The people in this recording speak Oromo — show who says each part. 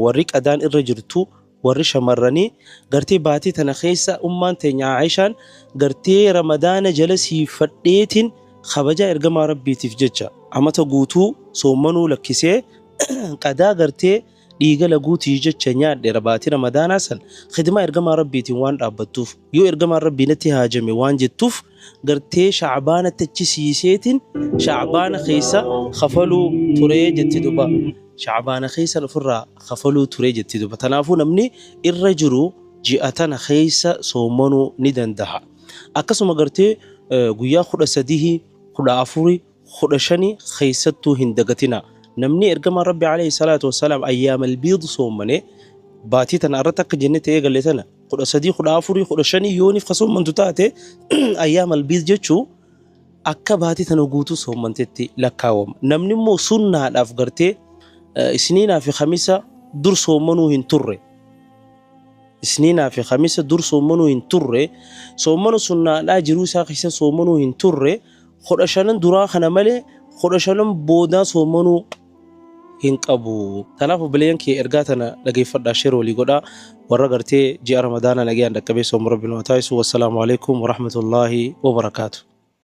Speaker 1: warri qadaan irra jirtu warri shamarranii gartee baatii tana keessa ummaan teenya Aishaan gartee ramadaana jala siifadheetiin kabajaa ergamaa rabbiitiif jecha amata guutuu soommanuu lakkisee qadaa gartee dhiiga laguutii jecha nyaadhe baatii ramadaanaa san khidmaa ergamaa rabbiitiin waan dhaabbattuuf yoo ergamaa rabbii natti haajame waan jettuuf gartee shacbaana tachisiiseetiin shacbaana keessa khafaluu turee jetti duba shacbaana keessa ofirraa khafaluu turee jetti duba tanaafuu namni irra jiru ji'atana keessa soommanuu ni danda'a akkasuma gartee guyyaa 13 14 15 keessattuu hin dagatina namni ergamaa rabbi alayhi salaatu wassalaam ayyaamal biid soomane baatii tana irratti akka jennete eegalle tana 13 14 15 yooniif kasoomantu taate ayyaamal biid jechuu akka baatii tana guutuu soomantetti lakkaawama namni immoo sunnaadhaaf gartee isniinaa fi khamisa dur soommanuu hin turre isniinaa fi khamisa dur soommanuu hin turre soommanu sunnaadhaa jiruu isaa keessa soommanuu hin turre 15 duraa kana malee 15 boodaa soommanuu hin qabu tanaaf obboleeyyan kee ergaa tana dhageeffadhaa sheer walii godhaa warra gartee ji'a ramadaana nagayaan dhaqqabee sooma rabbiin waa taasisu wassalaamu alaikum warahmatullaahi wabarakaatu